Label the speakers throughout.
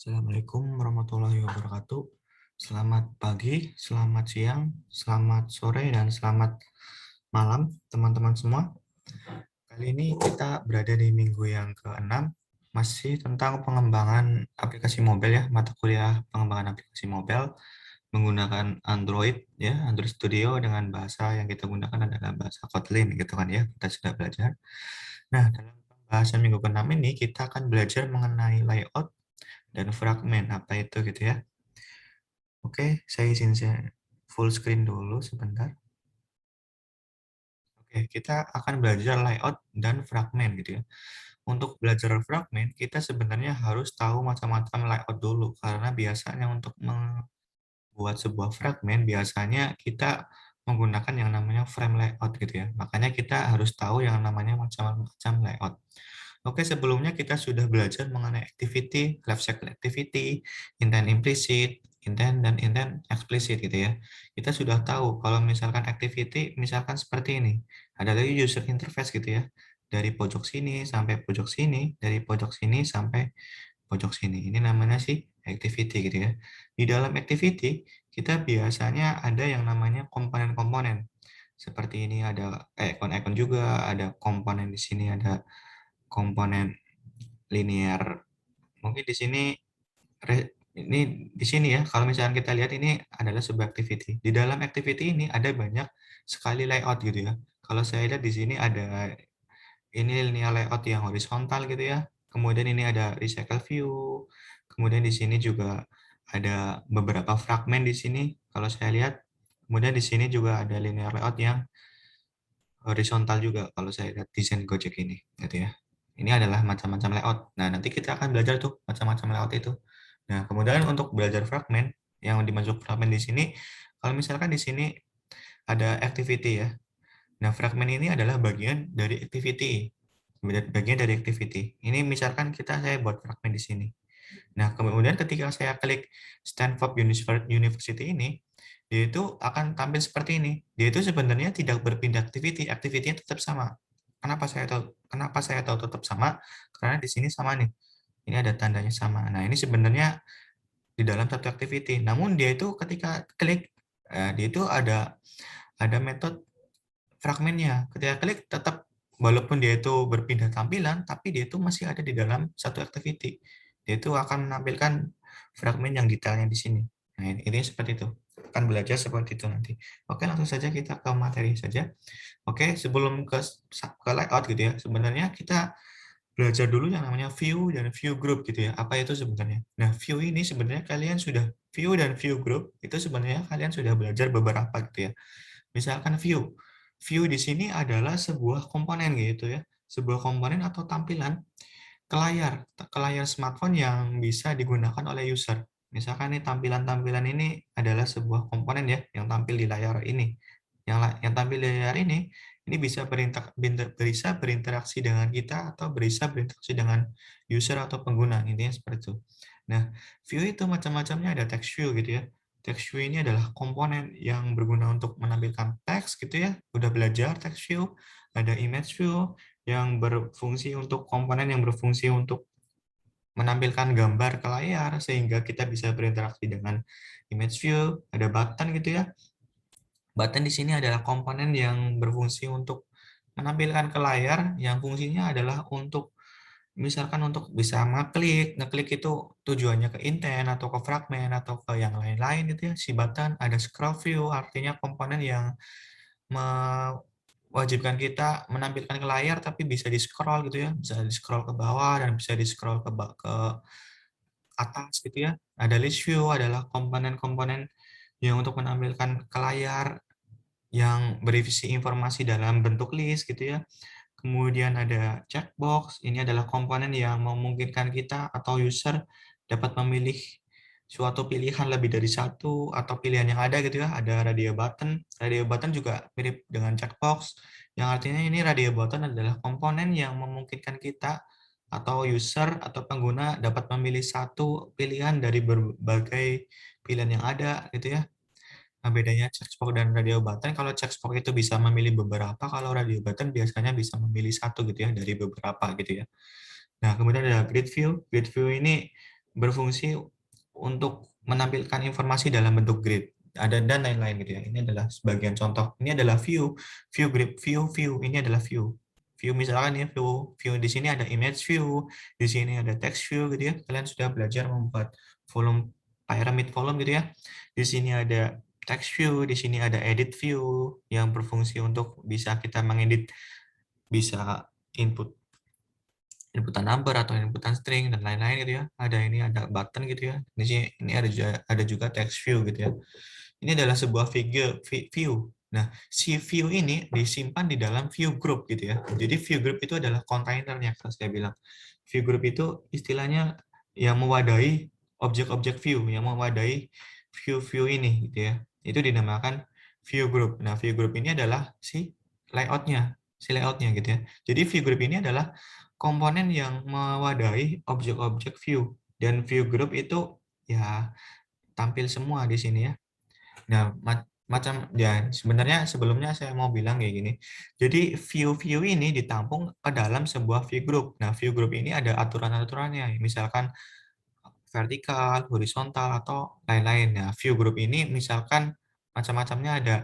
Speaker 1: Assalamualaikum warahmatullahi wabarakatuh. Selamat pagi, selamat siang, selamat sore, dan selamat malam, teman-teman semua. Kali ini kita berada di minggu yang ke-6, masih tentang pengembangan aplikasi mobile ya, mata kuliah pengembangan aplikasi mobile menggunakan Android ya, Android Studio dengan bahasa yang kita gunakan adalah bahasa Kotlin gitu kan ya, kita sudah belajar. Nah, dalam pembahasan minggu ke-6 ini kita akan belajar mengenai layout dan fragmen, apa itu gitu ya. Oke, saya izin full screen dulu sebentar. Oke, kita akan belajar layout dan fragmen gitu ya. Untuk belajar fragmen, kita sebenarnya harus tahu macam-macam layout dulu, karena biasanya untuk membuat sebuah fragmen, biasanya kita menggunakan yang namanya frame layout gitu ya. Makanya kita harus tahu yang namanya macam-macam layout. Oke, sebelumnya kita sudah belajar mengenai activity, life cycle activity, intent implicit, intent, dan intent explicit gitu ya. Kita sudah tahu kalau misalkan activity, misalkan seperti ini. Ada lagi user interface gitu ya. Dari pojok sini sampai pojok sini, dari pojok sini sampai pojok sini. Ini namanya sih activity gitu ya. Di dalam activity, kita biasanya ada yang namanya komponen-komponen. Seperti ini ada icon-icon juga, ada komponen di sini ada komponen linear. Mungkin di sini ini di sini ya, kalau misalnya kita lihat ini adalah sebuah activity. Di dalam activity ini ada banyak sekali layout gitu ya. Kalau saya lihat di sini ada ini linear layout yang horizontal gitu ya. Kemudian ini ada recycle view. Kemudian di sini juga ada beberapa fragmen di sini kalau saya lihat. Kemudian di sini juga ada linear layout yang horizontal juga kalau saya lihat desain Gojek ini gitu ya. Ini adalah macam-macam layout. Nah, nanti kita akan belajar tuh macam-macam layout itu. Nah, kemudian untuk belajar fragmen yang dimasuk fragmen di sini, kalau misalkan di sini ada activity ya. Nah, fragmen ini adalah bagian dari activity. Bagian dari activity. Ini misalkan saya buat fragmen di sini. Nah, kemudian ketika saya klik Stanford University ini, dia itu akan tampil seperti ini. Dia itu sebenarnya tidak berpindah activity, activity-nya tetap sama. Kenapa saya tahu tetap sama? Karena di sini sama nih. Ini ada tandanya sama. Nah, ini sebenarnya di dalam satu activity. Namun dia itu ketika klik, dia itu ada metode fragmennya. Ketika klik tetap walaupun dia itu berpindah tampilan, tapi dia itu masih ada di dalam satu activity. Dia itu akan menampilkan fragmen yang detailnya di sini. Nah, ini seperti itu. Akan belajar seperti itu nanti. Oke, langsung saja kita ke materi saja. Oke, sebelum ke layout gitu ya, sebenarnya kita belajar dulu yang namanya view dan view group gitu ya. Apa itu sebenarnya? Nah, view ini sebenarnya kalian sudah view dan view group itu sebenarnya kalian sudah belajar beberapa gitu ya. Misalkan view. View di sini adalah sebuah komponen gitu ya. Sebuah komponen atau tampilan ke layar smartphone yang bisa digunakan oleh user. Misalkan nih tampilan-tampilan ini adalah sebuah komponen ya yang tampil di layar ini. Yang tampil di layar ini bisa berinteraksi dengan kita atau bisa berinteraksi dengan user atau pengguna, intinya seperti itu. Nah, view itu macam-macamnya, ada text view gitu ya. Text view ini adalah komponen yang berguna untuk menampilkan teks gitu ya. Udah belajar text view, ada image view, yang berfungsi untuk komponen yang berfungsi untuk menampilkan gambar ke layar sehingga kita bisa berinteraksi dengan image view, ada button gitu ya. Button di sini adalah komponen yang berfungsi untuk menampilkan ke layar yang fungsinya adalah untuk misalkan untuk bisa ngeklik itu tujuannya ke intent atau ke fragmen atau ke yang lain-lain gitu ya. Si button ada scroll view artinya komponen yang mewajibkan kita menampilkan ke layar tapi bisa di-scroll gitu ya, bisa di-scroll ke bawah dan bisa di-scroll ke atas gitu ya. Ada list view adalah komponen-komponen yang untuk menampilkan ke layar yang berisi informasi dalam bentuk list gitu ya. Kemudian ada checkbox, ini adalah komponen yang memungkinkan kita atau user dapat memilih suatu pilihan lebih dari satu atau pilihan yang ada gitu ya. Ada radio button. Radio button juga mirip dengan checkbox, yang artinya ini radio button adalah komponen yang memungkinkan kita atau user atau pengguna dapat memilih satu pilihan dari berbagai pilihan yang ada gitu ya. Nah, bedanya checkbox dan radio button, kalau checkbox itu bisa memilih beberapa, kalau radio button biasanya bisa memilih satu gitu ya, dari beberapa gitu ya. Nah, kemudian ada grid view. Grid view ini berfungsi untuk menampilkan informasi dalam bentuk grid, ada dan lain-lain gitu ya. Ini adalah sebagian contoh. Ini adalah view, view grid, view. Ini adalah view. View misalkan ya view di sini ada image view, di sini ada text view gitu ya. Kalian sudah belajar membuat volume pyramid volume gitu ya. Di sini ada text view, di sini ada edit view yang berfungsi untuk bisa kita mengedit, bisa inputan number atau inputan string dan lain-lain gitu ya. Ada button gitu ya. Di sini ini ada juga text view gitu ya. Ini adalah sebuah view. Nah, si view ini disimpan di dalam view group gitu ya. Jadi view group itu adalah kontainernya kalau saya bilang. View group itu istilahnya yang mewadahi objek-objek view, yang mewadahi view-view ini gitu ya. Itu dinamakan view group. Nah, view group ini adalah si layoutnya gitu ya. Jadi view group ini adalah komponen yang mewadahi objek-objek view, dan view group itu ya tampil semua di sini ya. Nah, macam ya sebenarnya sebelumnya saya mau bilang kayak gini. Jadi view-view ini ditampung ke dalam sebuah view group. Nah, view group ini ada aturan-aturannya. Misalkan vertikal, horizontal, atau lain-lain. Nah, view group ini misalkan macam-macamnya, ada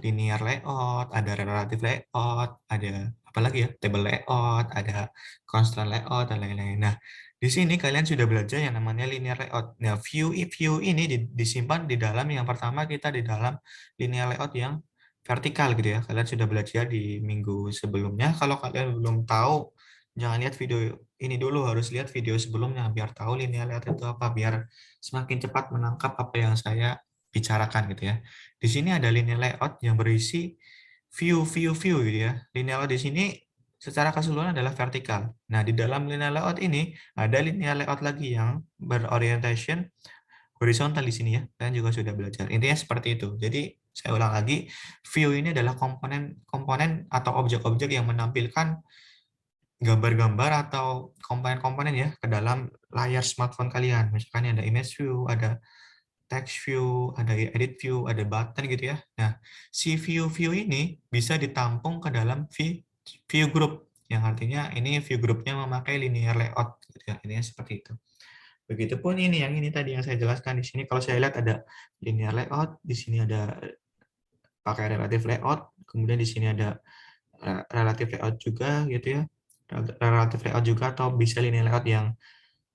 Speaker 1: linear layout, ada relative layout, ada apa lagi ya, table layout, ada constraint layout, dan lain-lain. Nah, di sini kalian sudah belajar yang namanya linear layout. Nah, view ini disimpan di dalam, yang pertama kita di dalam linear layout yang vertikal gitu ya. Kalian sudah belajar di minggu sebelumnya. Kalau kalian belum tahu, jangan lihat video ini dulu, harus lihat video sebelumnya biar tahu linear layout itu apa, biar semakin cepat menangkap apa yang saya bicarakan gitu ya. Di sini ada linear layout yang berisi view gitu ya. Linear layout di sini secara keseluruhan adalah vertikal. Nah, di dalam linear layout ini ada linear layout lagi yang berorientation horizontal di sini ya. Kalian juga sudah belajar. Intinya seperti itu. Jadi saya ulang lagi, view ini adalah komponen atau objek-objek yang menampilkan gambar-gambar atau komponen-komponen ya ke dalam layar smartphone kalian. Misalkan ada image view, ada text view, ada edit view, ada button gitu ya. Nah, si view-view ini bisa ditampung ke dalam view group, yang artinya ini view groupnya memakai linear layout gitu ya. Ini seperti itu. Begitupun ini yang ini tadi yang saya jelaskan di sini, kalau saya lihat ada linear layout, di sini ada pakai relative layout, kemudian di sini ada relative layout juga gitu ya. Relative layout juga, atau bisa linear layout yang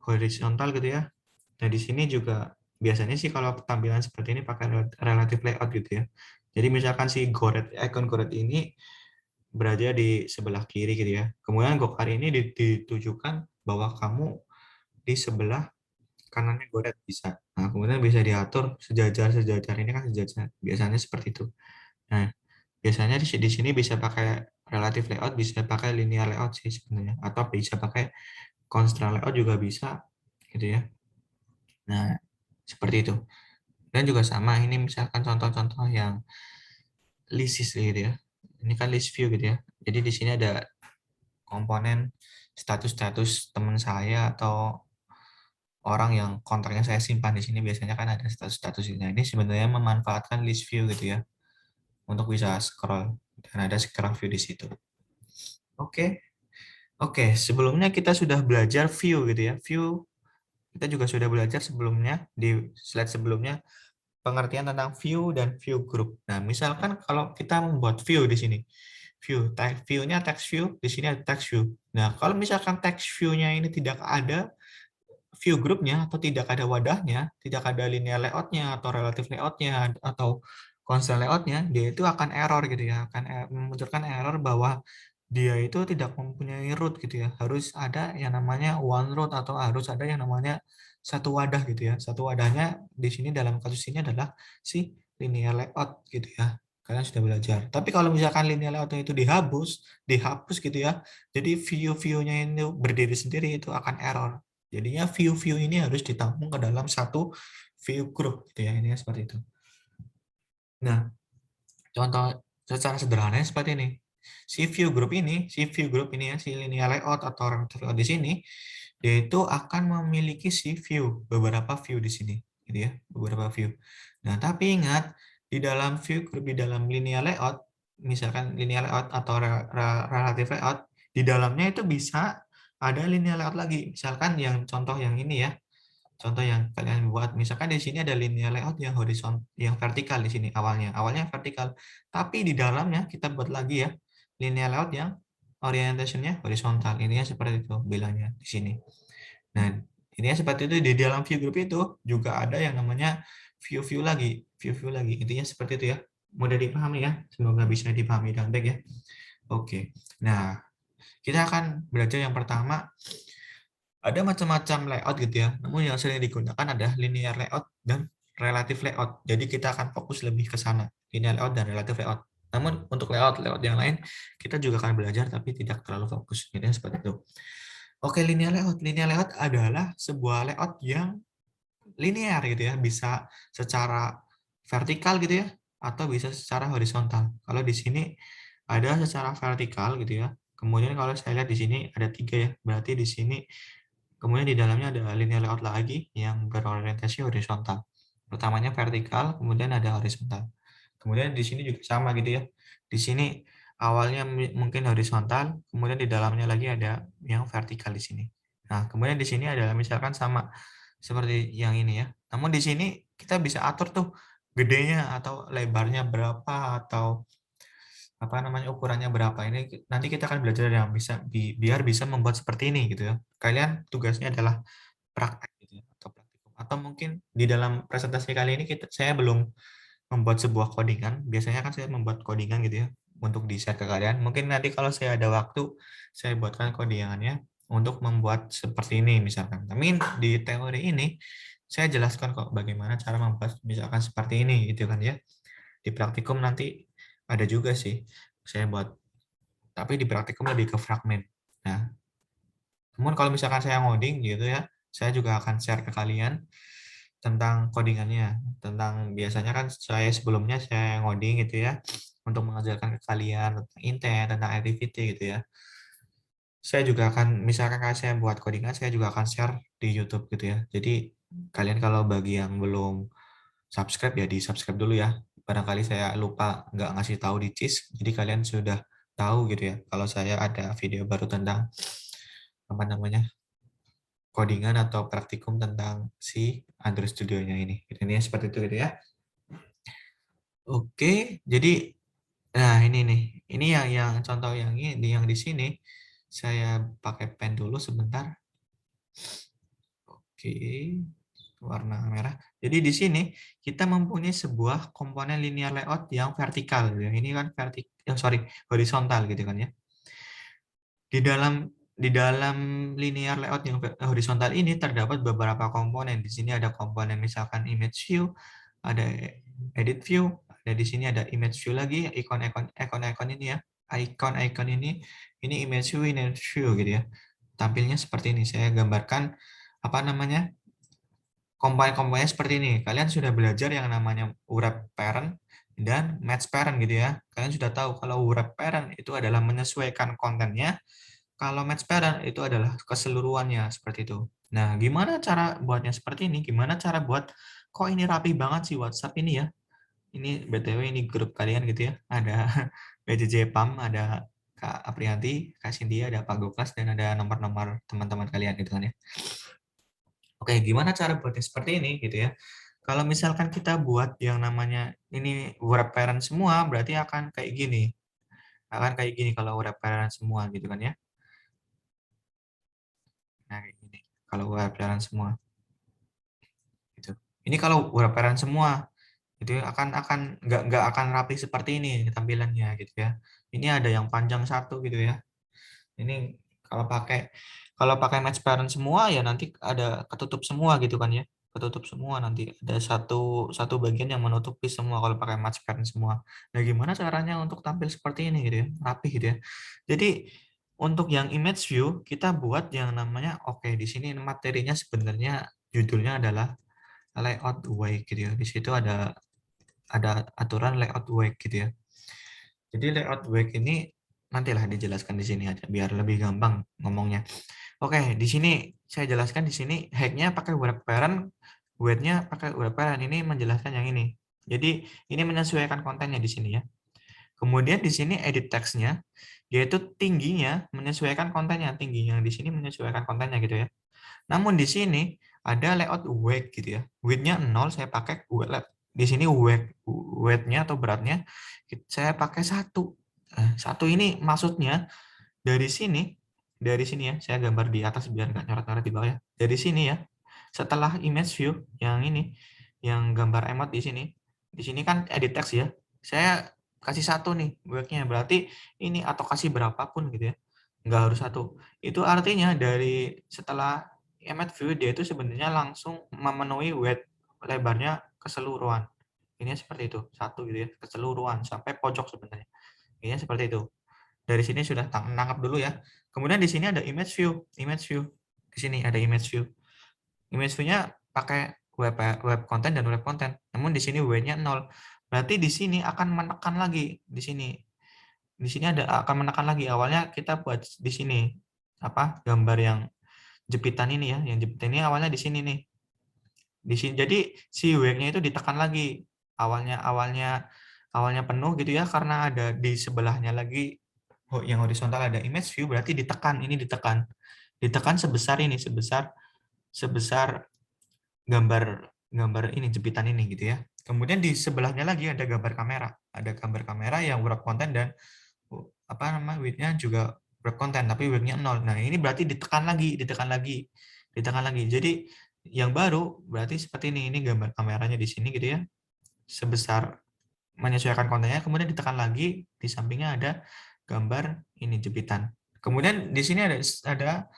Speaker 1: horizontal gitu ya. Nah, di sini juga biasanya sih kalau tampilan seperti ini pakai relative layout gitu ya. Jadi misalkan si icon Goret ini berada di sebelah kiri gitu ya. Kemudian Gokar ini ditujukan bahwa kamu di sebelah kanannya Goret bisa. Nah, kemudian bisa diatur sejajar ini kan sejajar. Biasanya seperti itu. Nah, biasanya di sini bisa pakai relative layout, bisa pakai linear layout sih sebenarnya, atau bisa pakai constraint layout juga bisa gitu ya. Nah, seperti itu. Dan juga sama, ini misalkan contoh-contoh yang list gitu ya. Ini kan list view gitu ya. Jadi di sini ada komponen status-status teman saya atau orang yang kontaknya saya simpan di sini, biasanya kan ada status-status ini. Nah, ini sebenarnya memanfaatkan list view gitu ya untuk bisa scroll, dan ada scroll view di situ. Oke. Oke, sebelumnya kita sudah belajar view gitu ya. View kita juga sudah belajar sebelumnya di slide sebelumnya, pengertian tentang view dan view group. Nah, misalkan kalau kita membuat view di sini, view-nya text view, di sini ada text view. Nah, kalau misalkan text view-nya ini tidak ada view group-nya, atau tidak ada wadahnya, tidak ada linear layout-nya atau relative layout-nya atau constant layout-nya, dia itu akan error gitu ya, akan memunculkan error bahwa dia itu tidak mempunyai root gitu ya. Harus ada yang namanya one root, atau harus ada yang namanya satu wadah gitu ya. Satu wadahnya di sini dalam kasus ini adalah si linear layout gitu ya. Kalian sudah belajar. Tapi kalau misalkan linear layout-nya itu dihapus gitu ya. Jadi view-nya itu berdiri sendiri, itu akan error. Jadinya view-view ini harus ditampung ke dalam satu view group gitu ya. Ini seperti itu. Nah, contoh secara sederhananya seperti ini. Si view group ini ya, si linear layout atau relative layout di sini, dia itu akan memiliki si view, beberapa view di sini, gitu ya, beberapa view. Nah, tapi ingat, di dalam view group, di dalam linear layout, misalkan linear layout atau relative layout, di dalamnya itu bisa ada linear layout lagi. Misalkan yang contoh yang ini ya, contoh yang kalian buat, misalkan di sini ada linear layout yang yang vertikal di sini awalnya vertikal, tapi di dalamnya kita buat lagi ya linear layout yang orientation-nya horizontal. Ini ya seperti itu bilangnya di sini. Nah, ini ya seperti itu. Di dalam view group itu juga ada yang namanya view-view lagi, view-view lagi. Intinya seperti itu ya. Mudah dipahami ya. Semoga bisa dipahami dengan baik ya. Oke. Nah, kita akan belajar yang pertama, ada macam-macam layout gitu ya. Namun yang sering digunakan ada linear layout dan relative layout. Jadi kita akan fokus lebih ke sana, linear layout dan relative layout. Namun untuk layout yang lain kita juga akan belajar tapi tidak terlalu fokus. Jadi seperti itu. Oke, linear layout. Linear layout adalah sebuah layout yang linear gitu ya, bisa secara vertikal gitu ya, atau bisa secara horizontal. Kalau di sini ada secara vertikal gitu ya. Kemudian kalau saya lihat di sini ada 3 ya, berarti di sini kemudian di dalamnya ada linear layout lagi yang berorientasi horizontal. Pertamanya vertikal, kemudian ada horizontal. Kemudian di sini juga sama gitu ya. Di sini awalnya mungkin horizontal, kemudian di dalamnya lagi ada yang vertikal di sini. Nah, kemudian di sini adalah misalkan sama seperti yang ini ya. Namun di sini kita bisa atur tuh gedenya atau lebarnya berapa atau apa namanya ukurannya berapa. Ini nanti kita akan belajar yang bisa biar bisa membuat seperti ini gitu ya. Kalian tugasnya adalah praktek gitu ya, atau praktikum. Atau mungkin di dalam presentasi kali ini saya belum membuat sebuah codingan. Biasanya kan saya membuat codingan gitu ya untuk di-share ke kalian. Mungkin nanti kalau saya ada waktu, saya buatkan codingannya untuk membuat seperti ini misalkan. Tapi di teori ini saya jelaskan kok bagaimana cara membuat misalkan seperti ini gitu kan ya. Di praktikum nanti ada juga sih saya buat, tapi di praktikum lebih ke fragmen. Nah, namun kalau misalkan saya ngoding gitu ya, saya juga akan share ke kalian tentang codingannya, tentang biasanya kan saya sebelumnya saya ngoding gitu ya, untuk mengajarkan ke kalian tentang intent, tentang activity gitu ya. Saya juga akan, misalkan kalau saya buat codingan, saya juga akan share di YouTube gitu ya. Jadi kalian kalau bagi yang belum subscribe ya di-subscribe dulu ya. Barangkali saya lupa nggak ngasih tahu di CIS, jadi kalian sudah tahu gitu ya kalau saya ada video baru tentang apa namanya codingan atau praktikum tentang si Android Studio-nya ini. Ini seperti itu gitu ya. Oke, jadi nah ini nih. Ini yang contoh yang di sini saya pakai pen dulu sebentar. Oke, warna merah. Jadi di sini kita mempunyai sebuah komponen linear layout yang vertikal. Ini kan horizontal gitu kan ya. Di dalam linear layout yang horizontal ini terdapat beberapa komponen. Di sini ada komponen misalkan image view, ada edit view, ada di sini ada image view lagi, ikon-ikon ini ya. Icon-icon ini image view gitu ya. Tampilnya seperti ini. Saya gambarkan apa namanya? Komponen-komponennya seperti ini. Kalian sudah belajar yang namanya wrap parent dan match parent gitu ya. Kalian sudah tahu kalau wrap parent itu adalah menyesuaikan kontennya, kalau match parent itu adalah keseluruhannya seperti itu. Nah, gimana cara buatnya seperti ini? Gimana cara buat kok ini rapi banget sih WhatsApp ini ya? Ini BTW ini grup kalian gitu ya. Ada BJJ PAM, ada Kak Aprianti, Kak Cindy, ada Pak Goklas, dan ada nomor-nomor teman-teman kalian gitu kan ya. Oke, gimana cara buatnya seperti ini gitu ya? Kalau misalkan kita buat yang namanya ini wrap parent semua, berarti akan kayak gini. Akan kayak gini kalau wrap parent semua gitu kan ya. Nah, kayak gini. Kalau wrap parent semua gitu. Ini kalau wrap parent semua itu akan nggak akan rapi seperti ini tampilannya gitu ya. Ini ada yang panjang satu gitu ya. Ini kalau pakai match parent semua ya nanti ada ketutup semua gitu kan ya. Ketutup semua nanti ada satu satu bagian yang menutupi semua kalau pakai match parent semua. Nah, gimana caranya untuk tampil seperti ini gitu ya, rapi gitu ya. Jadi untuk yang image view kita buat yang namanya oke, di sini materinya sebenarnya judulnya adalah layout wake gitu ya. Di situ ada aturan layout wake gitu ya. Jadi layout wake ini nantilah dijelaskan di sini aja biar lebih gampang ngomongnya. Oke, di sini saya jelaskan di sini hack-nya pakai wrap parent, weight-nya pakai wrap parent. Ini menjelaskan yang ini. Jadi ini menyesuaikan kontennya di sini ya. Kemudian di sini edit text-nya, yaitu tingginya menyesuaikan kontennya, tingginya di sini menyesuaikan kontennya gitu ya. Namun di sini ada layout weight gitu ya. Weight-nya 0, saya pakai di sini weight-nya atau beratnya saya pakai 1. Nah, 1 ini maksudnya dari sini ya, saya gambar di atas biar nggak nyoret-nyoret di bawah ya. Dari sini ya, setelah image view yang ini, yang gambar emot di sini kan edit text ya. Saya kasih 1 nih weight-nya, berarti ini atau kasih berapapun gitu ya. Nggak harus 1. Itu artinya dari setelah image view dia itu sebenarnya langsung memenuhi weight lebarnya keseluruhan. Ini seperti itu, 1 gitu ya, keseluruhan sampai pojok sebenarnya. Ini seperti itu. Dari sini sudah nangkap dulu ya. Kemudian di sini ada image view, Di sini ada image view. Image view-nya pakai web content dan web content. Namun di sini weight-nya 0. Berarti di sini akan menekan lagi di sini. Di sini akan menekan lagi. Awalnya kita buat di sini apa? Gambar yang jepitan ini ya, yang jepitan ini awalnya di sini nih. Di sini jadi si weight-nya itu ditekan lagi. Awalnya penuh gitu ya karena ada di sebelahnya lagi yang horizontal ada image view, berarti ditekan, ini ditekan. Ditekan sebesar ini, sebesar gambar ini jepitan ini gitu ya. Kemudian di sebelahnya lagi ada gambar kamera. Ada gambar kamera yang wrap content dan apa nama width-nya juga wrap content tapi width-nya 0. Nah, ini berarti ditekan lagi, ditekan lagi. Jadi yang baru berarti seperti ini gambar kameranya di sini gitu ya. Sebesar menyesuaikan kontennya, kemudian ditekan lagi di sampingnya ada gambar ini jepitan. Kemudian di sini ada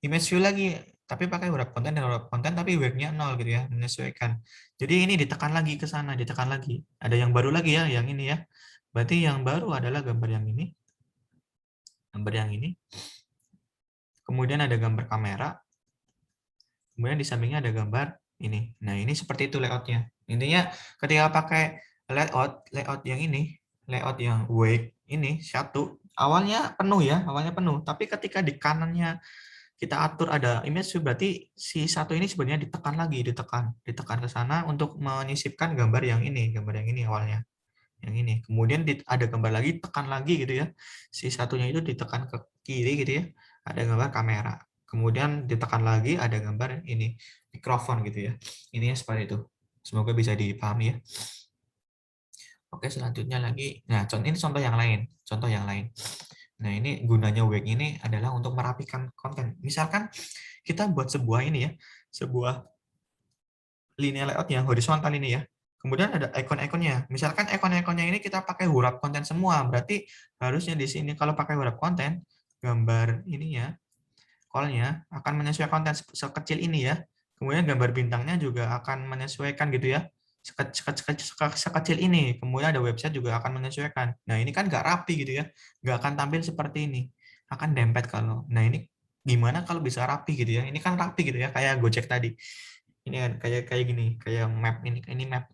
Speaker 1: image view lagi, tapi pakai wrap content dan wrap content tapi weight-nya 0 gitu ya, menyesuaikan. Jadi ini ditekan lagi ke sana, ditekan lagi. Ada yang baru lagi ya, yang ini ya. Berarti yang baru adalah gambar yang ini. Gambar yang ini. Kemudian ada gambar kamera. Kemudian di sampingnya ada gambar ini. Nah, ini seperti itu layout-nya. Intinya ketika pakai layout yang ini, layout yang weight ini satu, awalnya penuh ya, tapi ketika di kanannya kita atur ada image view, berarti si satu ini sebenarnya ditekan lagi, ditekan ke sana untuk menyisipkan gambar yang ini awalnya. Yang ini. Kemudian ada gambar lagi, tekan lagi gitu ya. Si satunya itu ditekan ke kiri gitu ya. Ada gambar kamera. Kemudian ditekan lagi ada gambar ini, mikrofon gitu ya. Ini seperti itu. Semoga bisa dipahami ya. Oke, selanjutnya lagi. Nah, ini contoh yang lain. Nah, ini gunanya wig ini adalah untuk merapikan konten. Misalkan kita buat sebuah ini ya, sebuah linear layout yang horizontal ini ya. Kemudian ada icon-iconnya. Misalkan icon-iconnya ini kita pakai wrap content semua, berarti harusnya di sini kalau pakai wrap content, gambar ininya, call-nya akan menyesuaikan konten sekecil ini ya. Kemudian gambar bintangnya juga akan menyesuaikan gitu ya. Sekecil ini. Kemudian ada website juga akan menyesuaikan. Nah, ini kan nggak rapi gitu ya. Nggak akan tampil seperti ini. Akan dempet kalau. Nah, ini gimana kalau bisa rapi gitu ya. Ini kan rapi gitu ya, kayak Gojek tadi. Ini kan kayak gini, kayak map ini map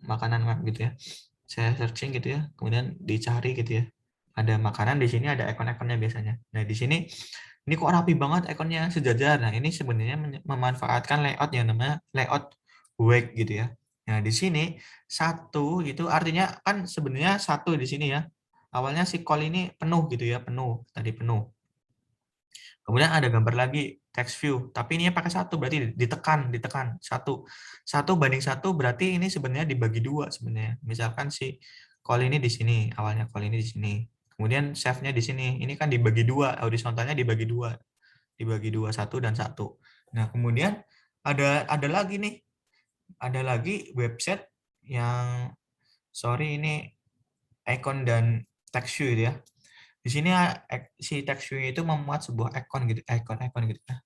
Speaker 1: makanan map gitu ya. Saya searching gitu ya, kemudian dicari gitu ya. Ada makanan di sini, ada ikon-ikonnya biasanya. Nah, di sini ini kok rapi banget ikonnya sejajar. Nah, ini sebenarnya memanfaatkan layout yang namanya layout wake gitu ya. Nah, di sini satu itu artinya kan sebenarnya satu di sini ya. Awalnya si call ini penuh gitu ya, tadi penuh. Kemudian ada gambar lagi text view, tapi ini pakai satu berarti ditekan satu banding satu berarti ini sebenarnya dibagi dua sebenarnya. Misalkan si call ini di sini, awalnya call ini di sini, kemudian save-nya di sini. Ini kan dibagi dua, horizontalnya dibagi dua satu dan satu. Nah kemudian ada lagi nih, ada lagi website yang sorry ini icon dan text view ya. Di sini si text view itu memuat sebuah icon gitu ya.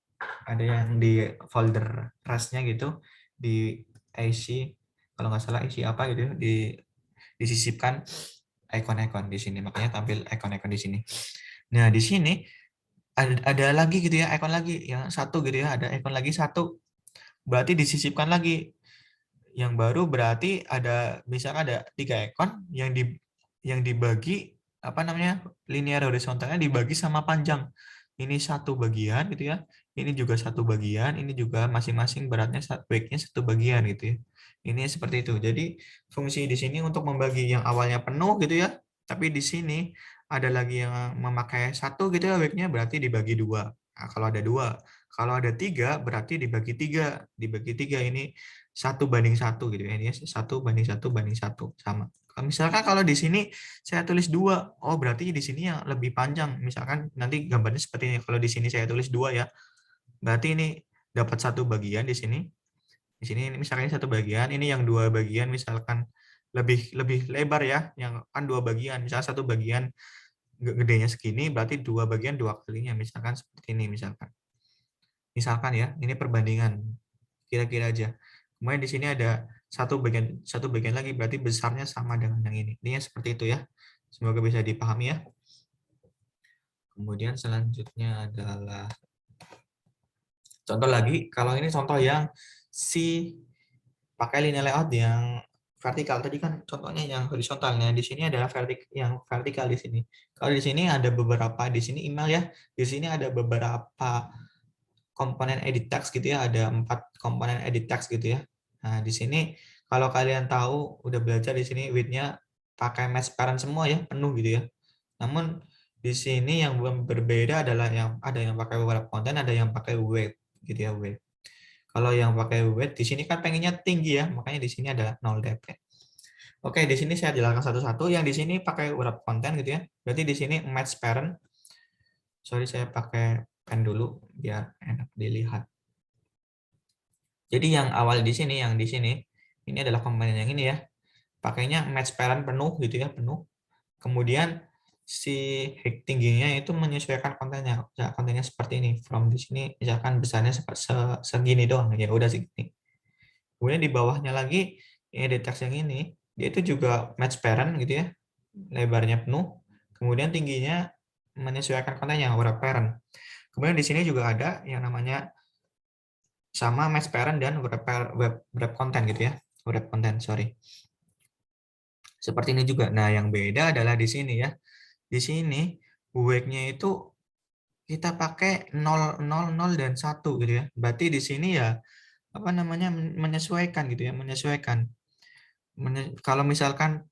Speaker 1: Ada yang di folder RAS-nya gitu, di IC, kalau nggak salah IC apa gitu, disisipkan icon-icon di sini, makanya tampil icon-icon di sini. Nah, di sini ada lagi gitu ya, icon lagi yang satu gitu ya, ada icon lagi satu, berarti disisipkan lagi. Yang baru berarti ada misalkan ada 3 icon yang dibagi apa namanya linear horizontalnya dibagi sama panjang. Ini satu bagian gitu ya. Ini juga satu bagian, ini juga masing-masing beratnya weight-nya satu bagian gitu ya. Ini seperti itu. Jadi fungsi di sini untuk membagi yang awalnya penuh gitu ya. Tapi di sini ada lagi yang memakai satu gitu ya week-nya, berarti dibagi dua. Nah, kalau ada dua, kalau ada tiga berarti dibagi tiga, ini 1:1 gitu ya. Ini 1:1 sama. Misalkan kalau di sini saya tulis dua, oh berarti di sini yang lebih panjang. Misalkan nanti gambarnya seperti ini. Kalau di sini saya tulis dua ya, berarti ini dapat satu bagian di sini. Di sini misalkan satu bagian, ini yang dua bagian misalkan lebih lebih lebar ya, yang kan dua bagian. Misalnya satu bagian gedenya segini, berarti dua bagian dua kalinya. Misalkan seperti ini misalkan. Misalkan ya, ini perbandingan kira-kira aja. Kemudian di sini ada satu bagian lagi, berarti besarnya sama dengan yang ini. Ini seperti itu ya. Semoga bisa dipahami ya. Kemudian selanjutnya adalah contoh lagi. Kalau ini contoh yang si pakai linear layout yang vertikal. Tadi kan contohnya yang horizontal. Nah, di sini adalah yang vertikal di sini. Kalau di sini ada beberapa, di sini email ya. Di sini ada beberapa komponen edit text gitu ya. Ada 4 komponen edit text gitu ya. Nah, di sini kalau kalian tahu udah belajar di sini width-nya pakai match parent semua ya, penuh gitu ya. Namun di sini yang berbeda adalah yang ada yang pakai beberapa konten, ada yang pakai weight gitu ya, weight. Kalau yang pakai weight di sini kan pengennya tinggi ya, makanya di sini ada 0 dp. Oke, di sini saya jelaskan satu-satu. Yang di sini pakai wrap konten gitu ya. Berarti di sini match parent. Sorry, saya pakai pen dulu biar enak dilihat. Jadi yang awal di sini, ini adalah komponen yang ini ya. Pakainya match parent penuh gitu ya, penuh. Kemudian si height tingginya itu menyesuaikan kontennya. Ya, kontennya seperti ini. From di sini misalkan besarnya segini doang, ya udah segini. Kemudian di bawahnya lagi edit text yang ini, dia itu juga match parent gitu ya, lebarnya penuh, kemudian tingginya menyesuaikan kontennya, wrap parent. Kemudian di sini juga ada yang namanya sama match parent dan wrap content gitu ya, wrap content, sorry. Seperti ini juga. Nah, yang beda adalah di sini ya. Di sini weight-nya itu kita pakai 0, 0, 0 dan 1 gitu ya. Berarti di sini ya apa namanya menyesuaikan gitu ya, menyesuaikan. Kalau misalkan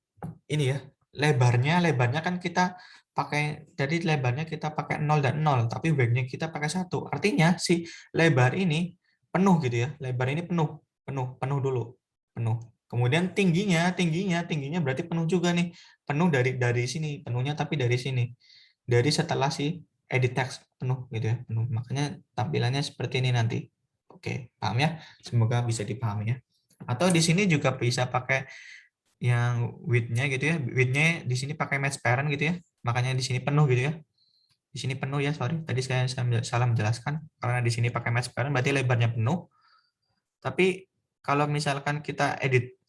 Speaker 1: ini ya, lebarnya kan kita pakai, jadi lebarnya kita pakai 0 dan 0, tapi weight-nya kita pakai 1. Artinya si lebar ini penuh gitu ya. Lebar ini penuh, penuh dulu, penuh. Kemudian tingginya berarti penuh juga nih. Penuh dari sini, penuhnya tapi dari sini. Dari setelah si edit text penuh gitu ya, penuh. Makanya tampilannya seperti ini nanti. Oke, paham ya? Semoga bisa dipahami ya. Atau di sini juga bisa pakai yang width-nya gitu ya. Width-nya di sini pakai match parent gitu ya. Makanya di sini penuh gitu ya. Di sini penuh ya, sorry. Tadi saya salah menjelaskan. Karena di sini pakai match parent berarti lebarnya penuh. Tapi kalau misalkan kita edit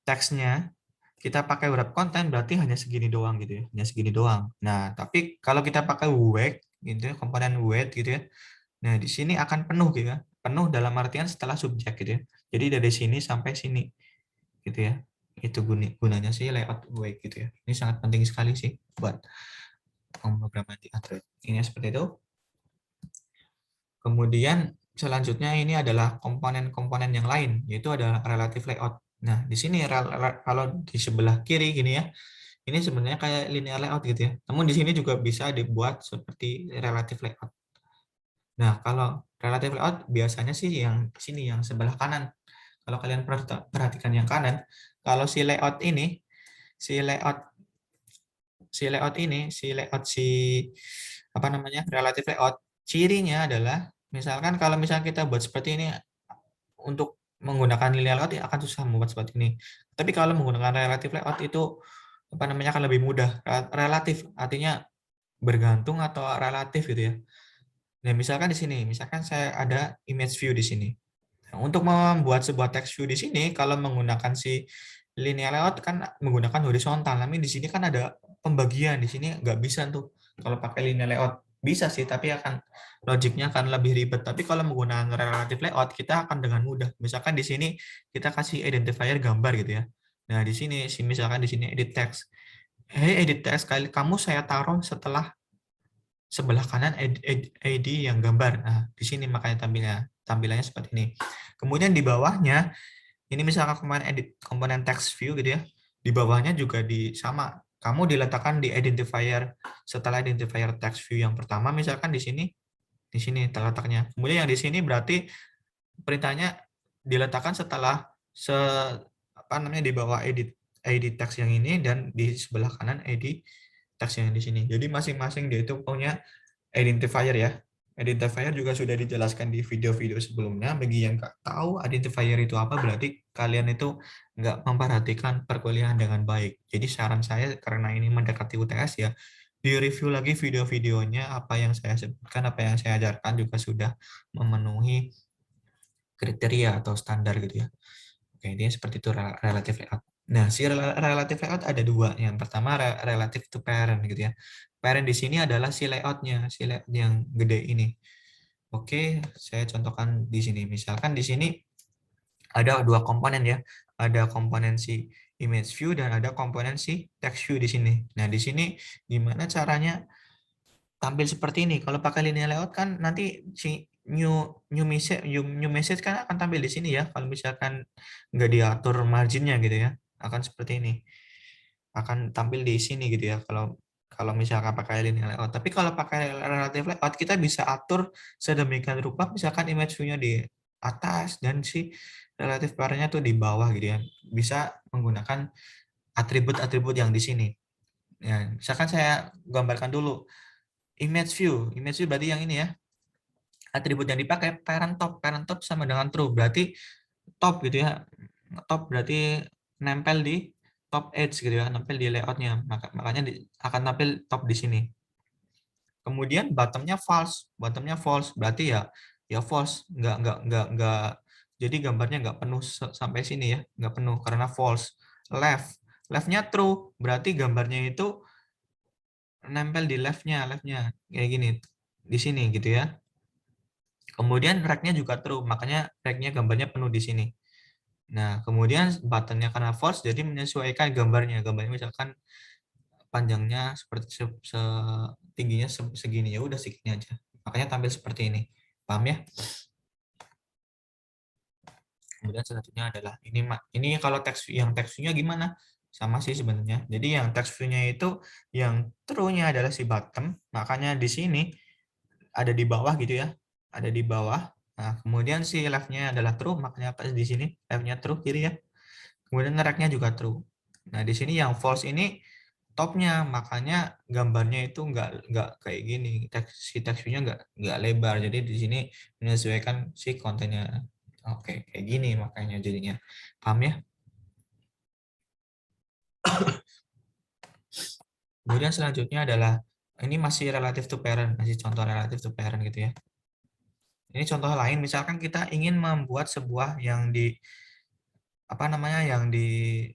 Speaker 1: text-nya, kita pakai wrap content berarti hanya segini doang gitu ya. Hanya segini doang. Nah, tapi kalau kita pakai weight gitu ya, komponen weight gitu ya. Nah, di sini akan penuh gitu ya. Penuh dalam artian setelah subjek gitu ya. Jadi dari sini sampai sini gitu ya. Itu gunanya sih layout web gitu ya. Ini sangat penting sekali sih buat pemrograman di Android. Ini seperti itu. Kemudian selanjutnya ini adalah komponen-komponen yang lain, yaitu adalah relative layout. Nah, di sini kalau di sebelah kiri gini ya, ini sebenarnya kayak linear layout gitu ya. Namun di sini juga bisa dibuat seperti relative layout. Nah, kalau relative layout biasanya sih yang sini, yang sebelah kanan. Kalau kalian perhatikan yang kanan, kalau si layout ini, si layout si apa namanya relative layout, cirinya adalah misalkan kalau misalnya kita buat seperti ini untuk menggunakan linear layout ya akan susah membuat seperti ini. Tapi kalau menggunakan relative layout itu apa namanya akan lebih mudah. Relatif artinya bergantung atau relatif gitu ya. Nah, misalkan di sini, misalkan saya ada image view di sini. Nah, untuk membuat sebuah text view di sini, kalau menggunakan si linear layout kan menggunakan horizontal. Tapi di sini kan ada pembagian. Di sini nggak bisa tuh. Kalau pakai linear layout bisa sih, tapi akan logiknya akan lebih ribet. Tapi kalau menggunakan relative layout, kita akan dengan mudah. Misalkan di sini kita kasih identifier gambar gitu ya. Nah, di sini, misalkan di sini edit text. Hey, edit text, kamu saya taruh setelah sebelah kanan ID yang gambar. Nah, di sini makanya tampilannya seperti ini. Kemudian di bawahnya, ini misalkan komponen edit, komponen text view gitu ya. Di bawahnya juga sama. kamu diletakkan di identifier setelah identifier text view yang pertama, misalkan di sini terletaknya. Kemudian yang di sini berarti perintahnya diletakkan setelah apa namanya di bawah edit text yang ini dan di sebelah kanan edit text yang di sini. Jadi masing-masing dia itu punya identifier ya. Identifier juga sudah dijelaskan di video-video sebelumnya. Bagi yang nggak tahu identifier itu apa, berarti kalian itu nggak memperhatikan perkuliahan dengan baik. Jadi saran saya, karena ini mendekati UTS ya, di-review lagi video-videonya, apa yang saya sebutkan, apa yang saya ajarkan juga sudah memenuhi kriteria atau standar gitu ya. Oke, dia seperti itu relative layout. Nah, si relative layout ada dua. Yang pertama relative to parent gitu ya. Parent di sini adalah si layoutnya, si layout yang gede ini. Oke, saya contohkan di sini. Misalkan di sini ada dua komponen ya. Ada komponen si image view dan ada komponen si text view di sini. Nah, di sini gimana caranya tampil seperti ini? Kalau pakai linear layout kan nanti si new message kan akan tampil di sini ya. Kalau misalkan nggak diatur marginnya gitu ya, akan seperti ini. Akan tampil di sini gitu ya. Kalau kalau misalkan pakai linear layout. Tapi kalau pakai relative layout kita bisa atur sedemikian rupa, misalkan image view-nya di atas dan si relative parent-nya tuh di bawah gitu ya. Bisa menggunakan atribut-atribut yang di sini. Ya, misalkan saya gambarkan dulu image view berarti yang ini ya. Atribut yang dipakai parent top sama dengan true, berarti top gitu ya. Top berarti nempel di top edge gitu ya, nempel di layoutnya. Makanya akan tampil top di sini. Kemudian bottomnya false berarti ya false, nggak, jadi gambarnya nggak penuh sampai sini ya, nggak penuh karena false. Leftnya true berarti gambarnya itu nempel di leftnya kayak gini di sini gitu ya. Kemudian right-nya juga true, makanya right-nya gambarnya penuh di sini. Nah, kemudian button-nya karena false, jadi menyesuaikan gambarnya. Gambarnya misalkan panjangnya seperti tingginya segini, ya udah segini aja. Makanya tampil seperti ini. Paham ya? Kemudian selanjutnya adalah ini kalau text view-nya gimana? Sama sih sebenarnya. Jadi yang text view-nya itu yang true-nya adalah si bottom, makanya di sini ada di bawah gitu ya. Ada di bawah. Nah, kemudian si left-nya adalah true, makanya pas di sini left-nya true kiri ya. Kemudian right-nya juga true. Nah, di sini yang false ini top-nya, makanya gambarnya itu nggak kayak gini. Si text view-nya nggak lebar. Jadi di sini menyesuaikan si kontennya. Oke, kayak gini makanya jadinya. Paham ya? Kemudian selanjutnya adalah ini masih relative to parent, masih contoh relative to parent gitu ya. Ini contoh lain, misalkan kita ingin membuat sebuah yang di apa namanya, yang di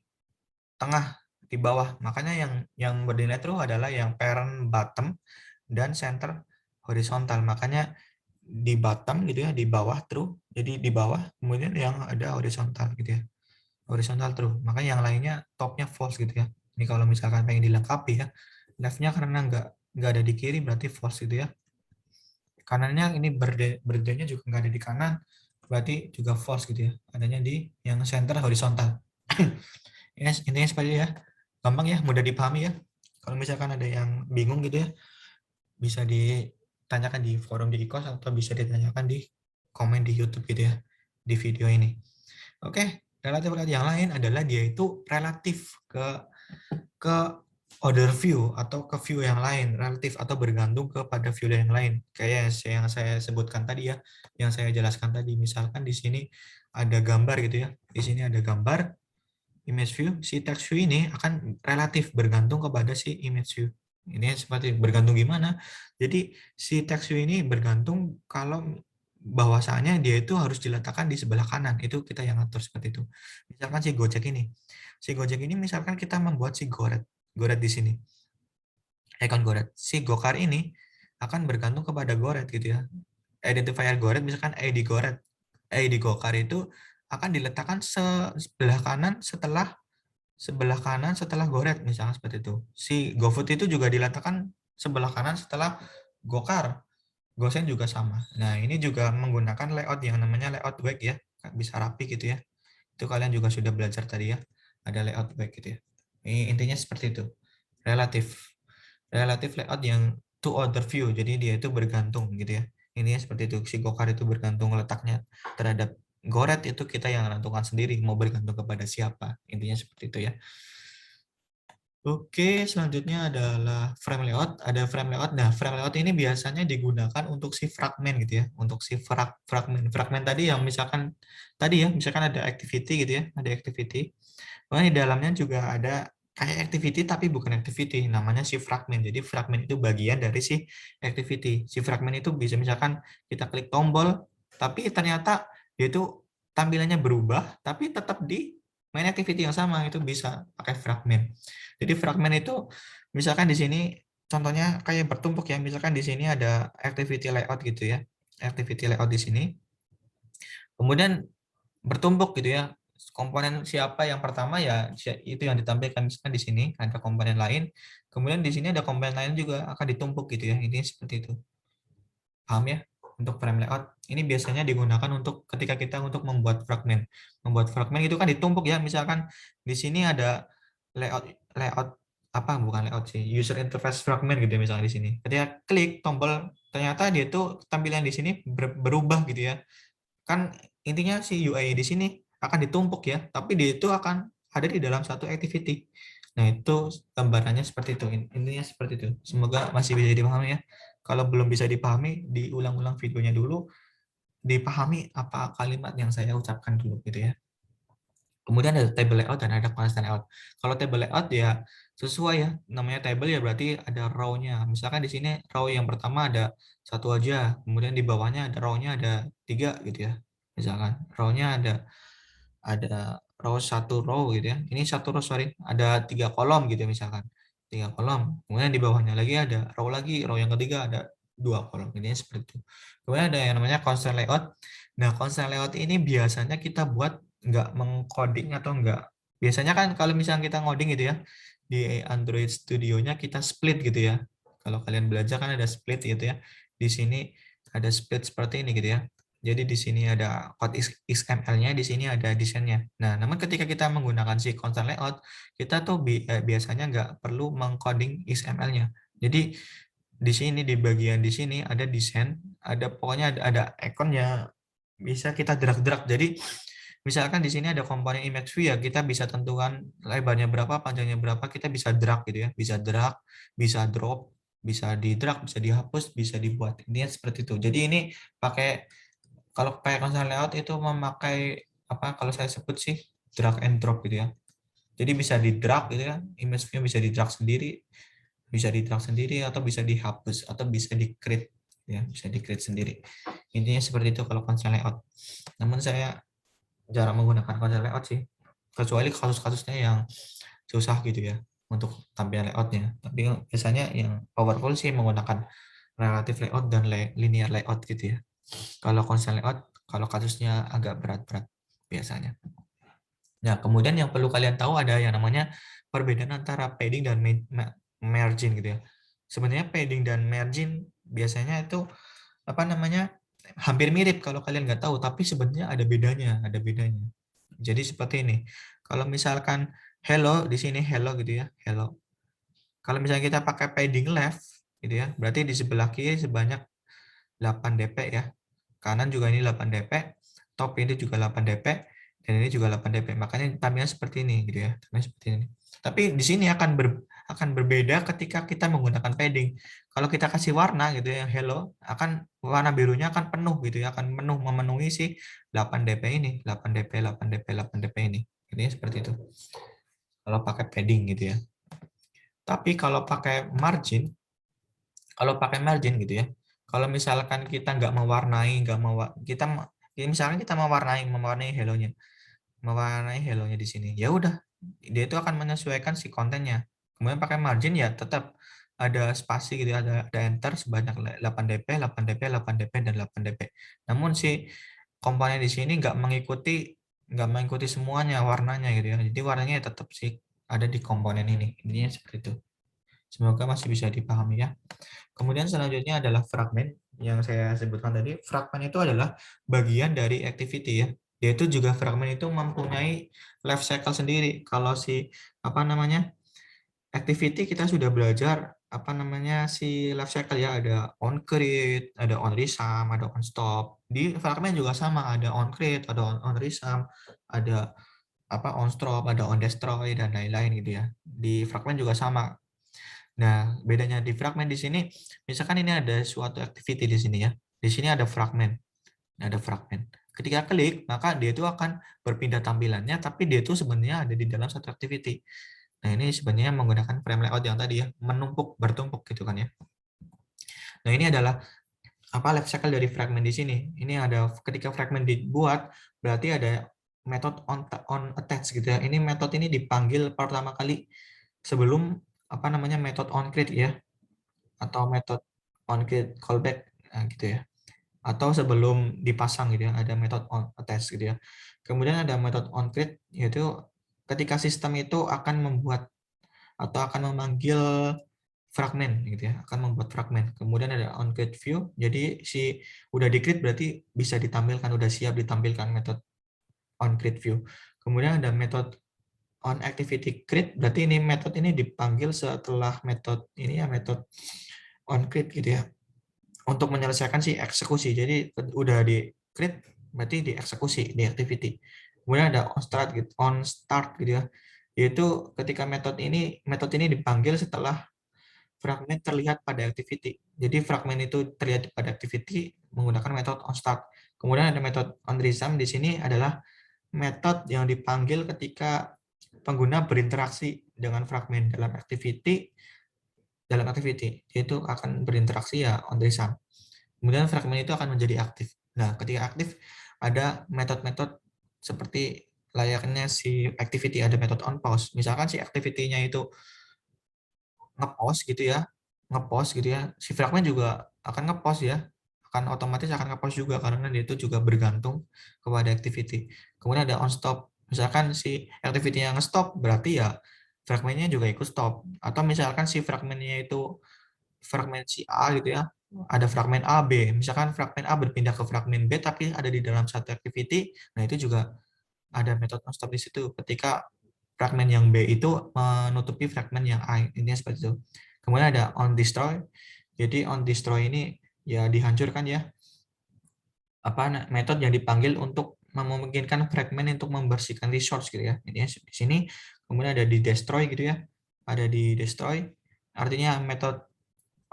Speaker 1: tengah, di bawah. Makanya yang bernilai true adalah yang parent bottom dan center horizontal. Makanya di bottom gitu ya, di bawah true. Jadi di bawah, kemudian yang ada horizontal gitu ya. Horizontal true. Makanya yang lainnya topnya false gitu ya. Ini kalau misalkan pengen dilengkapi ya. Left-nya karena nggak ada di kiri berarti false gitu ya. Kanannya ini berdenya juga nggak ada di kanan, berarti juga false gitu ya. Adanya di yang center horizontal. Yes, intinya seperti ya. Gampang ya, mudah dipahami ya. Kalau misalkan ada yang bingung gitu ya, bisa ditanyakan di forum di IKOS atau bisa ditanyakan di komen di YouTube gitu ya, di video ini. Oke, relatif yang lain adalah dia itu relatif ke order view atau ke view yang lain, relatif atau bergantung kepada view yang lain. Kayak yang saya sebutkan tadi ya, yang saya jelaskan tadi. Misalkan di sini ada gambar gitu ya. Di sini ada gambar image view, si text view ini akan relatif bergantung kepada si image view. Ini seperti bergantung gimana? Jadi si text view ini bergantung kalau bahwasanya dia itu harus diletakkan di sebelah kanan. Itu kita yang atur seperti itu. Misalkan si Gojek ini. Si Gojek ini misalkan kita membuat si Goret di sini. Icon Goret. Si Gokar ini akan bergantung kepada Goret gitu ya. Identifier Goret misalkan ID Goret. ID Gokar itu akan diletakkan sebelah kanan setelah Goret misalnya seperti itu. Si GoFood itu juga diletakkan sebelah kanan setelah Gokar. Gosen juga sama. Nah, ini juga menggunakan layout yang namanya layout wag ya. Bisa rapi gitu ya. Itu kalian juga sudah belajar tadi ya. Ada layout wag gitu ya. Ini intinya seperti itu. relatif. Relatif layout yang to order view, jadi dia itu bergantung gitu ya. Intinya seperti itu, si Gokar itu bergantung letaknya terhadap Goret, itu kita yang menentukan sendiri mau bergantung kepada siapa. Intinya seperti itu ya. Oke, selanjutnya adalah frame layout. Ada frame layout. Nah, frame layout ini biasanya digunakan untuk si fragmen gitu ya. Untuk si fragmen. Fragmen tadi yang misalkan tadi ya, misalkan ada activity gitu ya, ada activity. Kemudian di dalamnya juga ada kayak activity tapi bukan activity, namanya si fragmen. Jadi fragmen itu bagian dari si activity. Si fragmen itu bisa misalkan kita klik tombol, tapi ternyata dia itu tampilannya berubah, tapi tetap di main activity yang sama, itu bisa pakai fragmen. Jadi fragmen itu misalkan di sini contohnya kayak bertumpuk ya, misalkan di sini ada activity layout gitu ya. Activity layout di sini. Kemudian bertumpuk gitu ya. Komponen siapa yang pertama ya itu yang ditampilkan, misalkan di sini ada komponen lain, kemudian di sini ada komponen lain juga akan ditumpuk gitu ya. Ini seperti itu. Paham ya? Untuk frame layout ini biasanya digunakan untuk ketika kita untuk membuat fragmen. Membuat fragmen itu kan ditumpuk ya. Misalkan di sini ada layout layout apa bukan layout sih, user interface fragment gitu ya, misalnya di sini. Ketika klik tombol ternyata dia tuh tampilan di sini berubah gitu ya. Kan intinya si UI di sini akan ditumpuk ya, tapi dia itu akan ada di dalam satu activity. Nah, itu gambarannya seperti itu. Intinya seperti itu. Semoga masih bisa dipahami ya. Kalau belum bisa dipahami, diulang-ulang videonya dulu, dipahami apa kalimat yang saya ucapkan dulu gitu ya. Kemudian ada table layout dan ada constant layout. Kalau table layout ya sesuai ya, namanya table ya berarti ada row-nya. Misalkan di sini row yang pertama ada satu aja, kemudian di bawahnya ada row-nya ada 3 gitu ya. Misalkan row-nya ada row satu row gitu ya. Ini satu row sorry, ada 3 kolom gitu misalkan. 3 kolom. Kemudian di bawahnya lagi ada row yang ketiga ada 2 kolom. Ini seperti itu. Kemudian ada yang namanya constant layout. Nah, constant layout ini biasanya kita buat nggak mengcoding atau enggak. Biasanya kan kalau misalnya kita ngoding gitu ya, di Android Studio-nya kita split gitu ya. Kalau kalian belajar kan ada split gitu ya. Di sini ada split seperti ini gitu ya. Jadi di sini ada code XML-nya, di sini ada desainnya. Nah, namun ketika kita menggunakan si constant layout, kita tuh biasanya nggak perlu mengcoding XML-nya. Jadi di sini di bagian di sini ada desain, ada pokoknya ada ikonnya, bisa kita drag-drag. Jadi misalkan di sini ada komponen image view ya, kita bisa tentukan lebarnya berapa, panjangnya berapa, kita bisa drag gitu ya, bisa drag, bisa drop, bisa di drag, bisa dihapus, bisa dibuat. Ini seperti itu. Jadi ini pakai kalau pakai constant layout itu memakai apa kalau saya sebut sih drag and drop gitu ya. Jadi bisa di drag gitu ya, image view bisa di drag sendiri, bisa di drag sendiri atau bisa dihapus atau bisa di create ya, bisa di create sendiri. Intinya seperti itu kalau constant layout. Namun saya jarang menggunakan constant layout sih, kecuali kasus-kasusnya yang susah gitu ya untuk tampilan layoutnya. Tapi biasanya yang powerful sih menggunakan relative layout dan linear layout gitu ya. Kalau constant layout, kalau kasusnya agak berat-berat biasanya. Nah, kemudian yang perlu kalian tahu ada yang namanya perbedaan antara padding dan margin gitu ya. Sebenarnya padding dan margin biasanya itu apa namanya hampir mirip kalau kalian nggak tahu, tapi sebenarnya ada bedanya, ada bedanya. Jadi seperti ini. Kalau misalkan hello di sini hello gitu ya, hello. Kalau misalnya kita pakai padding left gitu ya, berarti di sebelah kiri sebanyak 8 dp ya. Kanan juga ini 8 dp, top ini juga 8 dp, dan ini juga 8 dp. Makanya tampilannya seperti ini gitu ya. Tampilannya seperti ini. Tapi di sini akan berbeda ketika kita menggunakan padding. Kalau kita kasih warna gitu ya, hello, akan warna birunya akan penuh gitu ya, akan penuh memenuhi si 8 dp ini, 8 dp, 8 dp, 8 dp ini. Ini seperti itu. Kalau pakai padding gitu ya. Tapi kalau pakai margin gitu ya, kalau misalkan kita nggak mewarnai, nggak mau kita ya misalkan kita mewarnai hellonya di sini, ya udah dia itu akan menyesuaikan si kontennya. Kemudian pakai margin ya tetap ada spasi gitu, ada enter sebanyak 8 dp, 8 dp, 8 dp dan 8 dp. Namun si komponen di sini nggak mengikuti semuanya warnanya gitu ya. Jadi warnanya tetap sih ada di komponen ini. Intinya seperti itu. Semoga masih bisa dipahami ya. Kemudian selanjutnya adalah fragmen yang saya sebutkan tadi. Fragmen itu adalah bagian dari activity ya. Yaitu juga fragmen itu mempunyai life cycle sendiri. Kalau si apa namanya activity kita sudah belajar apa namanya si life cycle ya, ada on create, ada on resum, ada on stop. Di fragment juga sama, ada on create, ada on resum, ada apa on stop, ada on destroy dan lain-lain gitu ya. Di fragment juga sama. Nah, bedanya di fragment di sini, misalkan ini ada suatu activity di sini ya. Di sini ada fragment. Ada fragment. Ketika klik, maka dia itu akan berpindah tampilannya, tapi dia itu sebenarnya ada di dalam satu activity. Nah, ini sebenarnya menggunakan frame layout yang tadi ya, menumpuk, bertumpuk gitu kan ya. Nah, ini adalah apa life cycle dari fragment di sini. Ini ada ketika fragment dibuat, berarti ada method on attach gitu ya. Ini metode ini dipanggil pertama kali sebelum apa namanya method on create ya, atau method on create callback nah, gitu ya. Atau sebelum dipasang gitu ya, ada method on attach gitu ya. Kemudian ada method on create, yaitu ketika sistem itu akan membuat atau akan memanggil fragmen gitu ya, akan membuat fragmen. Kemudian ada on create view, jadi si udah di create berarti bisa ditampilkan, udah siap ditampilkan metode on create view. Kemudian ada metode on activity create, berarti ini metode ini dipanggil setelah metode ini ya, metode on create gitu ya, untuk menyelesaikan si eksekusi. Jadi udah di create berarti dieksekusi di activity. Kemudian ada on start gitu ya, yaitu ketika metode ini dipanggil setelah fragmen terlihat pada activity. Jadi fragmen itu terlihat pada activity menggunakan metode on start. Kemudian ada metode on resum, di sini adalah metode yang dipanggil ketika pengguna berinteraksi dengan fragmen dalam activity, yaitu akan berinteraksi ya on resum. Kemudian fragmen itu akan menjadi aktif. Nah, ketika aktif ada metode-metode seperti layaknya si activity, ada metode on pause. Misalkan si activity-nya itu nge-pause gitu ya, si fragmen juga akan nge-pause ya, akan otomatis akan nge-pause juga karena dia itu juga bergantung kepada activity. Kemudian ada on stop. Misalkan si activity-nya nge-stop, berarti ya fragmennya juga ikut stop. Atau misalkan si fragmennya itu fragmen si A gitu ya, ada fragmen A, B. Misalkan fragmen A berpindah ke fragmen B tapi ada di dalam satu activity, nah itu juga ada metode on stop di situ. Ketika fragmen yang B itu menutupi fragmen yang A, ini seperti itu. Kemudian ada on destroy. Jadi on destroy ini ya dihancurkan ya. Apa metode yang dipanggil untuk memungkinkan fragmen untuk membersihkan resource gitu ya. Ini di sini kemudian ada di destroy gitu ya. Ada di destroy. Artinya metode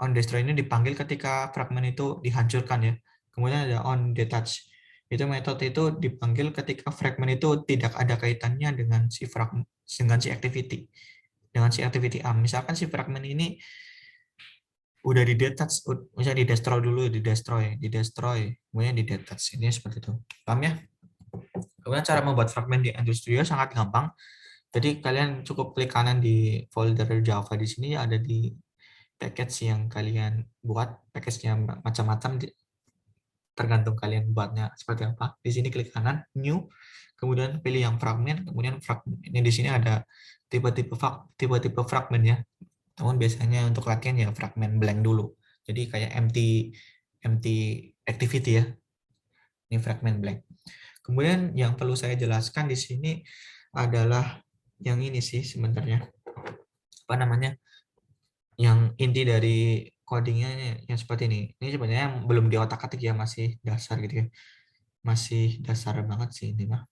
Speaker 1: on destroy ini dipanggil ketika fragmen itu dihancurkan ya. Kemudian ada on detach. Itu metode itu dipanggil ketika fragmen itu tidak ada kaitannya dengan si fragmen, dengan si activity. Dengan si activity A. Misalkan si fragmen ini udah di detach, misalnya di destroy dulu, di destroy, kemudian di detach. Ini seperti itu. Paham ya? Kemudian cara membuat fragmen di Android Studio sangat gampang. Jadi kalian cukup klik kanan di folder Java di sini ada di package yang kalian buat, package-nya macam-macam tergantung kalian buatnya seperti apa. Di sini klik kanan new, kemudian pilih yang fragmen, kemudian fragmen. Ini di sini ada tipe-tipe fragmen ya. Namun biasanya untuk latihan ya fragmen blank dulu. Jadi kayak empty empty activity ya. Ini fragmen blank. Kemudian yang perlu saya jelaskan di sini adalah yang ini sih sebenarnya. Apa namanya? Yang inti dari codingnya yang seperti ini. Ini sebenarnya belum di otak-atik ya, masih dasar gitu ya. Masih dasar banget sih ini mah.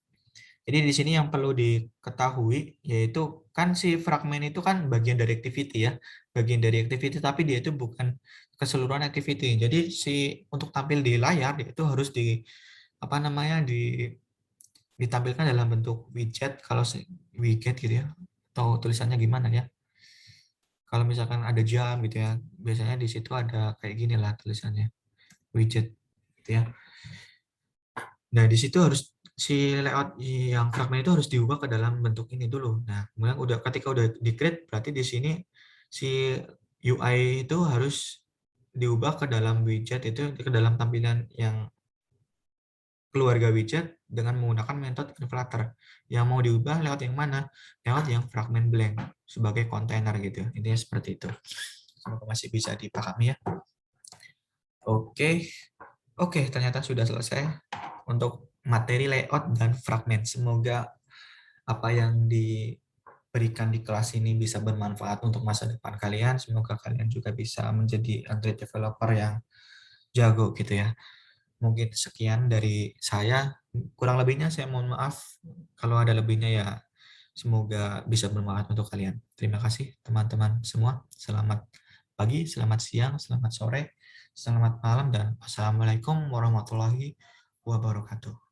Speaker 1: Jadi di sini yang perlu diketahui yaitu kan si fragmen itu kan bagian dari activity ya, bagian dari activity tapi dia itu bukan keseluruhan activity. Jadi si untuk tampil di layar itu harus di apa namanya ditampilkan dalam bentuk widget kalau widget gitu ya. Atau tulisannya gimana ya? Kalau misalkan ada jam gitu ya, biasanya di situ ada kayak gini lah tulisannya, widget gitu ya. Nah, di situ harus si layout yang fragmen itu harus diubah ke dalam bentuk ini dulu. Nah, kemudian ketika udah di-create, berarti di sini si UI itu harus diubah ke dalam widget itu, ke dalam tampilan yang keluarga widget dengan menggunakan metode inflator. Yang mau diubah lewat yang mana? Lewat yang fragmen blank sebagai kontainer gitu. Intinya seperti itu. Semoga masih bisa dipahami ya. Oke. Oke, ternyata sudah selesai untuk materi layout dan fragmen. Semoga apa yang berikan di kelas ini bisa bermanfaat untuk masa depan kalian. Semoga kalian juga bisa menjadi Android developer yang jago gitu ya. Mungkin sekian dari saya. Kurang lebihnya saya mohon maaf. Kalau ada lebihnya ya semoga bisa bermanfaat untuk kalian. Terima kasih teman-teman semua. Selamat pagi, selamat siang, selamat sore, selamat malam, dan wassalamualaikum warahmatullahi wabarakatuh.